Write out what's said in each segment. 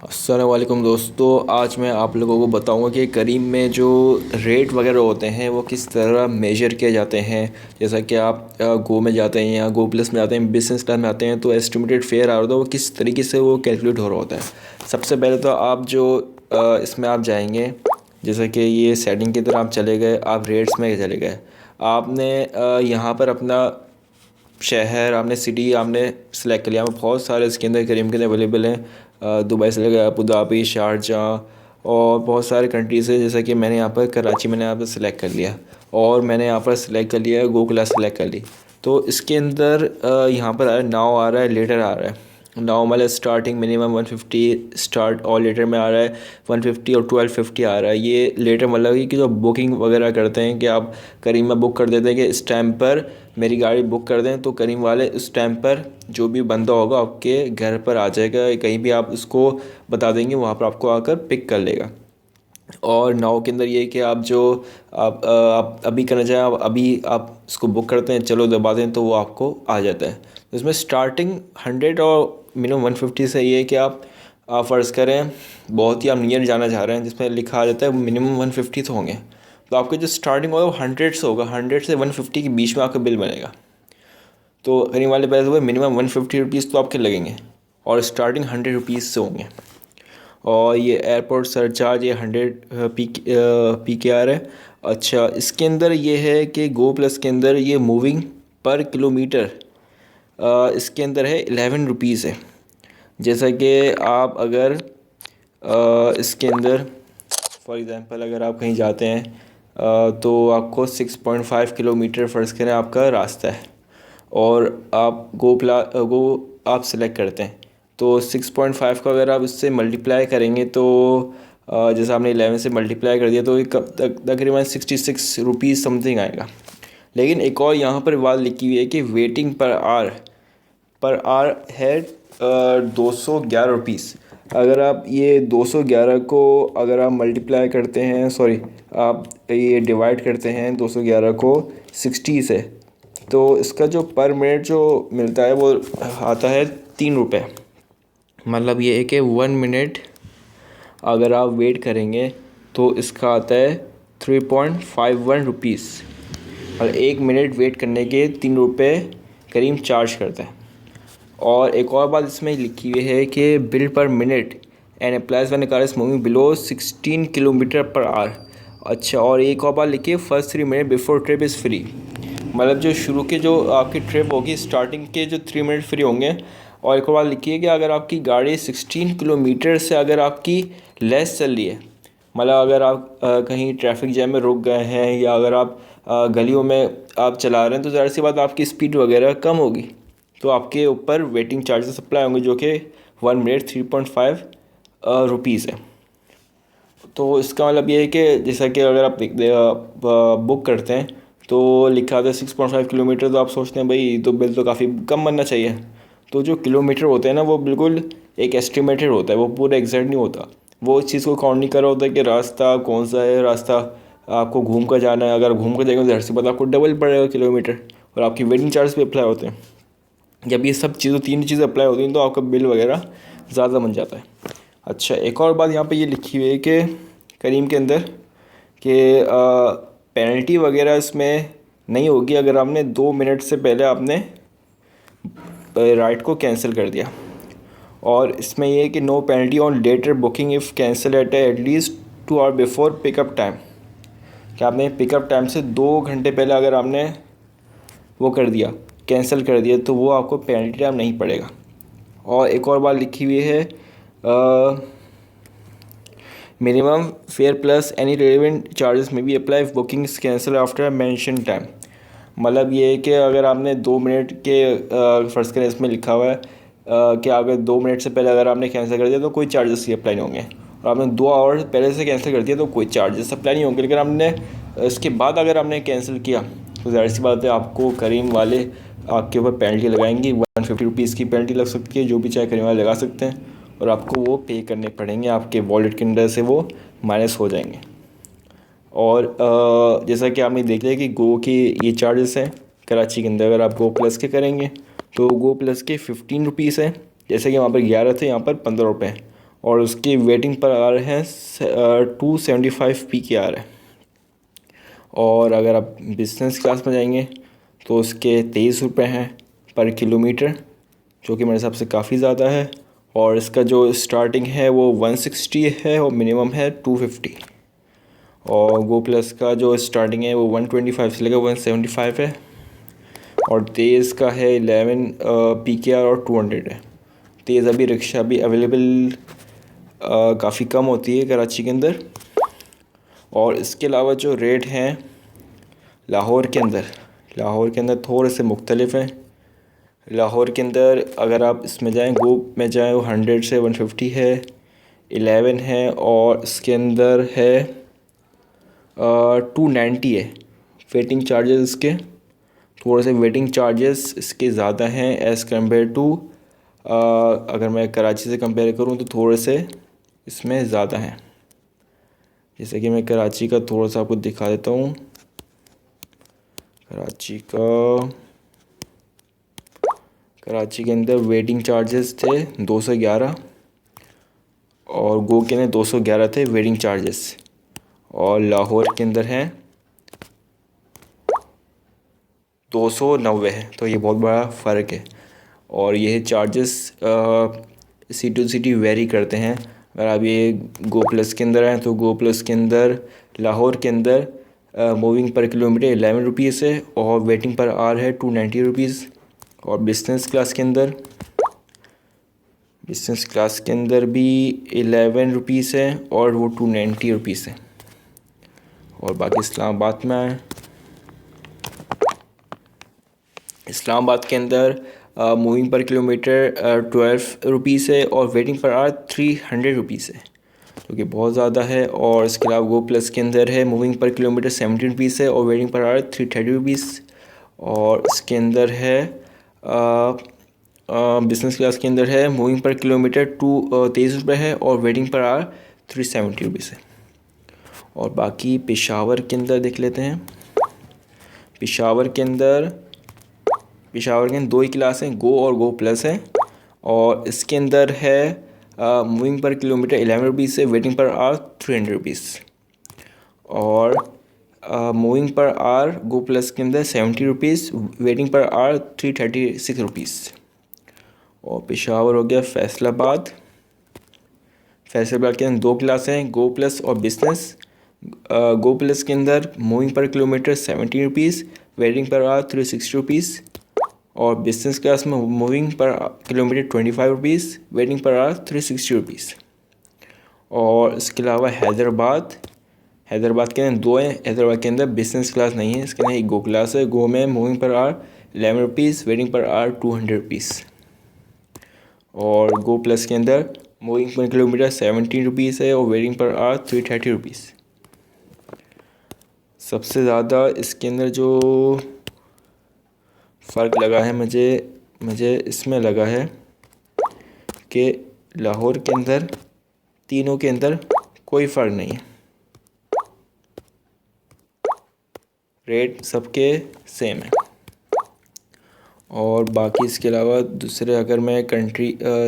अस्सलाम वालेकुम दोस्तों। आज मैं आप लोगों को बताऊंगा कि करीम में जो रेट वगैरह होते हैं वो किस तरह मेजर किए जाते हैं। जैसा कि आप गो में जाते हैं या गो प्लस में जाते हैं, बिजनेस क्लास में आते हैं, तो एस्टिमेटेड फेयर आ रहा होता है वो किस तरीके से वो कैलकुलेट हो रहा होता है। सबसे पहले तो आप जो इसमें आप जाएंगे, जैसा कि ये सेटिंग की तरह आप चले गए, आप रेट्स में चले गए। आपने यहाँ पर अपना शहर, आपने सिटी आपने सेलेक्ट कर लिया। यहाँ पर बहुत सारे इसके अंदर करीम के अंदर अवेलेबल हैं। दुबई से लेकर अबू धाबी, शारजाह और बहुत सारे कंट्रीज़ है। जैसा कि मैंने यहाँ पर कराची मैंने यहाँ पर सिलेक्ट कर लिया और मैंने यहाँ पर सिलेक्ट कर लिया गो क्लास सेलेक्ट कर ली। तो इसके अंदर यहाँ पर आ रहा है नाउ, आ रहा है लेटर, आ रहा है नाउ मतलब स्टार्टिंग मिनिमम 150 स्टार्ट, और लेटर में आ रहा है 150 और 1250 आ रहा है। ये लेटर मतलब कि जो बुकिंग वगैरह करते हैं कि आप करीम में बुक कर देते हैं कि इस टाइम पर मेरी गाड़ी बुक कर दें, तो करीम वाले उस टाइम पर जो भी बंदा होगा आपके घर पर आ जाएगा, कहीं भी आप उसको बता देंगे वहाँ पर आपको आकर पिक कर लेगा। और नाव के अंदर ये है कि आप जो आप अभी करना चाहें, आप अभी आप इसको बुक करते हैं, चलो दबा दें तो वो आपको आ जाता है। इसमें स्टार्टिंग 100 और मिनिमम 150 से ये है कि आप फ़र्ज़ करें बहुत ही आप नियर जाना चाह रहे हैं, जिसमें लिखा आ जाता है मिनिमम 150 तो होंगे, तो आपका जो स्टार्टिंग होगा वो 100 से होगा। 100 से 150 के बीच में आपका बिल बनेगा। तो करीब वाले पैसे हुए मिनिमम 150 रुपीज़ तो आपके लगेंगे और स्टार्टिंग 100 रुपीज़ से होंगे। और ये एयरपोर्ट सरचार्ज ये 100 पी के आ रहा है। अच्छा, इसके अंदर ये है कि गो प्लस के अंदर ये मूविंग पर किलोमीटर इसके अंदर है 11 रुपीज़ है। जैसा कि आप अगर इसके अंदर फॉर एग्ज़ाम्पल अगर आप कहीं जाते हैं तो आपको 6.5 किलोमीटर फ़र्ज़ करें आपका रास्ता है और आप गो आप सेलेक्ट करते हैं, तो 6.5 का अगर आप इससे मल्टीप्लाई करेंगे तो जैसे आपने 11 से मल्टीप्लाई कर दिया तो ये कब तक तकरीबन 66 रुपीज़ समथिंग आएगा। लेकिन एक और यहाँ पर बात लिखी हुई है कि वेटिंग पर आवर है 211 रुपीज़। अगर आप ये 211 को अगर आप मल्टीप्लाई करते हैं, सॉरी आप ये डिवाइड करते हैं 211 को 60 से, तो इसका जो पर मिनट जो मिलता है वो आता है 3 रुपये। मतलब ये है कि 1 मिनट अगर आप वेट करेंगे तो इसका आता है 3.51 रुपीज़, और 1 मिनट वेट करने के 3 रुपये करीब चार्ज करता है। और एक और बात इसमें लिखी हुई है कि बिल पर minute and applies when car is moving below 16 kilometre per hour. अच्छा, और एक और बात लिखी है first 3 minute before trip is free. मतलब जो शुरू के जो आपकी ट्रिप होगी स्टार्टिंग के जो 3 मिनट फ्री होंगे। और एक और बात लिखी है कि अगर आपकी गाड़ी 16 किलोमीटर से अगर आपकी लेस चल रही है, मतलब अगर आप कहीं ट्रैफिक जैम में रुक गए हैं या अगर आप गलियों में आप चला रहे हैं, तो ज़ाहिर सी बात आपकी स्पीड वगैरह कम होगी, तो आपके ऊपर वेटिंग चार्जेस अप्लाई होंगे जो कि 1 मिनट 3.5 रुपीज़ है। तो इसका मतलब ये है कि जैसा कि अगर आप बुक करते हैं तो लिखा था 6.5 किलोमीटर, तो आप सोचते हैं भाई तो बिल तो काफ़ी कम बनना चाहिए। तो जो किलोमीटर होते हैं ना वो बिल्कुल एक एस्टिमेटेड होता है, वो पूरा एग्जैक्ट नहीं होता। वो इस चीज़ को काउंट नहीं कर रहा होता कि रास्ता कौन सा है, रास्ता आपको घूम कर जाना है। अगर घूम कर जाएंगे तो ज़ाहिर सी बात आपको डबल पड़ेगा किलोमीटर, और आपकी वेटिंग चार्ज भी अप्लाई होते हैं। जब ये सब चीज़ें तीन चीज़ें अप्लाई होती हैं तो आपका बिल वगैरह ज़्यादा बन जाता है। अच्छा, एक और बात यहाँ पे ये लिखी हुई है कि करीम के अंदर कि पेनल्टी वगैरह इसमें नहीं होगी अगर आपने 2 मिनट से पहले आपने राइड को कैंसिल कर दिया। और इसमें ये है कि no penalty on later booking if cancel at least 2 hour before pickup time. कि आपने पिकअप टाइम से 2 घंटे पहले अगर आपने वो कर दिया, कैंसिल कर दिया, तो वो आपको पेनल्टी टाइम नहीं पड़ेगा। और एक और बात लिखी हुई है minimum fare plus any relevant charges may be apply booking cancel after mention time. मतलब ये है कि अगर आपने 2 मिनट के फ़र्ज़ करें इसमें लिखा हुआ है कि अगर 2 मिनट से पहले अगर आपने कैंसिल कर दिया तो कोई चार्जेस ही अप्लाई नहीं होंगे, और आपने 2 आवर पहले से कैंसिल कर दिया तो कोई चार्जेस अप्लाई नहीं होंगे। लेकिन आपने इसके बाद अगर आपने कैंसिल किया तो ज़ाहिर सी बात है आपको करीम वाले आपके ऊपर पेनल्टी लगाएंगी। 150 रुपीज़ की पेनल्टी लग सकती है, जो भी चाहे करीम वाले लगा सकते हैं, और आपको वो पे करने पड़ेंगे, आपके वॉलेट के अंदर से वो माइनस हो जाएंगे। और जैसा कि आपने देख लिया कि गो की ये चार्जेस हैं कराची के अंदर। अगर आप गो प्लस के करेंगे तो गो प्लस के 15 रुपीज़ हैं, जैसे कि वहाँ पर 11 थे, यहाँ पर 15 रुपये हैं। और उसकी वेटिंग पर आ रहे हैं 275 PKR है। और अगर आप बिज़नेस क्लास में जाएंगे तो उसके 23 रुपये हैं पर किलोमीटर, जो कि मेरे हिसाब से काफ़ी ज़्यादा है। और इसका जो स्टार्टिंग है वो 160 है और मिनिमम है 250। और गो प्लस का जो स्टार्टिंग है वो 125 से लेकर 175 है। और तेज़ का है 11 PKR और 200 है। तेज़ अभी रिक्शा भी अवेलेबल काफ़ी कम होती है कराची के अंदर। और इसके अलावा जो रेट हैं लाहौर के अंदर थोड़े से मुख्तलिफ हैं। लाहौर के अंदर अगर आप इसमें जाएं, गो में जाएं, वो 100 से 150 है, 11 है, और इसके अंदर है 290 है। वेटिंग चार्जेस इसके थोड़े से वेटिंग चार्जेस इसके ज़्यादा हैं एज़ कम्पेयर टू, अगर मैं कराची से कंपेयर करूं तो थोड़े से इसमें ज़्यादा हैं। जैसे कि मैं कराची का थोड़ा सा आपको दिखा देता हूं। कराची के अंदर वेटिंग चार्जेस थे 211 और गो के अंदर 211 थे वेटिंग चार्जेस। और लाहौर के अंदर हैं 290 है, तो ये बहुत बड़ा फ़र्क है। और ये charges city to city vary करते हैं। अगर आप ये गो प्लस के अंदर आएँ तो गो प्लस के अंदर लाहौर के अंदर मूविंग पर किलोमीटर 11 रुपीज़ है और वेटिंग पर आवर है 290 रुपीज़। और बिज़नेस क्लास के अंदर भी 11 रुपीज़ है और वो 290 रुपीज़ है। और बाकी इस्लामाबाद में आए, इस्लामाबाद के अंदर मूविंग पर किलोमीटर 12 रुपीज़ है और वेटिंग पर आवर 300 रुपीज़ है, जो कि बहुत ज़्यादा है। और इसके अलावा गो प्लस के अंदर है मूविंग पर किलोमीटर 70 रुपीज़ है और वेटिंग पर आवर 330 रुपीज़। और इसके अंदर है बिज़नेस क्लास के अंदर है मूविंग पर किलोमीटर 23 रुपये है और वेटिंग पर आवर 370 रुपीज़ है। और बाकी पेशावर के अंदर देख लेते हैं। पेशावर के अंदर दो ही क्लास हैं, गो और गो प्लस है। और इसके अंदर है मूविंग पर किलोमीटर 11 रुपीज़ से, वेटिंग पर आवर 300 रुपीज़। और मूविंग पर आवर गो प्लस के अंदर 70 rupees, waiting per hour 336 rupees. और पेशावर हो गया फैसलाबाद के अंदर दो क्लास हैं, गो प्लस और बिज़नेस। गो प्लस के अंदर मूविंग पर kilometre 70 rupees, waiting per hour 360 rupees. और बिज़नेस क्लास में मूविंग पर kilometre 25 rupees, waiting per hour 360 rupees. और इसके अलावा हैदराबाद के अंदर दो हैं। हैदराबाद के अंदर बिज़नेस क्लास नहीं है, इसके अंदर एक गो क्लास है। गो में moving per hour 11 rupees, waiting per hour 200 rupees. और गो प्लस के अंदर मूविंग पर किलोमीटर 17 रुपीज़ है और वेटिंग पर आवर 330 रुपीज़। सबसे ज़्यादा इसके अंदर जो फ़र्क लगा है मुझे इसमें लगा है कि लाहौर के अंदर तीनों के अंदर कोई फ़र्क नहीं है, रेट सबके सेम है। और बाकी इसके अलावा दूसरे अगर मैं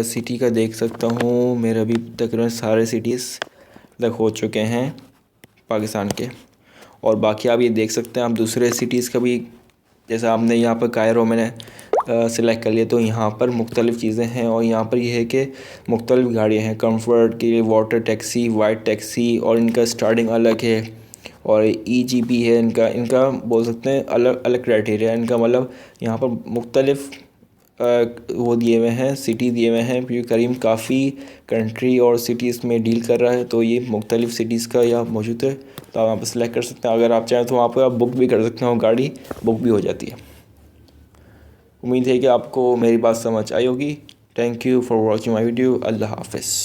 सिटी का देख सकता हूँ, मेरे अभी तकरीबन सारे सिटीज़ तक हो चुके हैं पाकिस्तान के। और बाकी आप ये देख सकते हैं, आप दूसरे सिटीज़ का भी, जैसा आपने यहाँ पर कायरो मैंने सिलेक्ट कर लिया, तो यहाँ पर मुख्तलिफ़ चीज़ें हैं। और यहाँ पर यह है कि मुख्तलिफ़ गाड़ियाँ हैं, कंफर्ट के लिए वाटर टैक्सी, वाइट टैक्सी, और इनका स्टार्टिंग अलग है। और EGP है इनका बोल सकते हैं अलग अलग क्राइटेरिया है इनका। मतलब यहाँ पर मुख्तलिफ़ वो दिए हुए हैं, सिटी दिए हुए हैं, क्योंकि करीम काफ़ी कंट्री और सिटीज़ में डील कर रहा है, तो ये मुख्तलिफ़ सिटीज़ का यहाँ मौजूद है। तो आप वहाँ पर सेलेक्ट कर सकते हैं। अगर आप चाहें तो वहाँ पर आप बुक भी कर सकते हैं, गाड़ी बुक भी हो जाती है। उम्मीद है कि आपको मेरी बात समझ आई होगी। Thank you for watching my video. अल्लाह हाफ़िज़।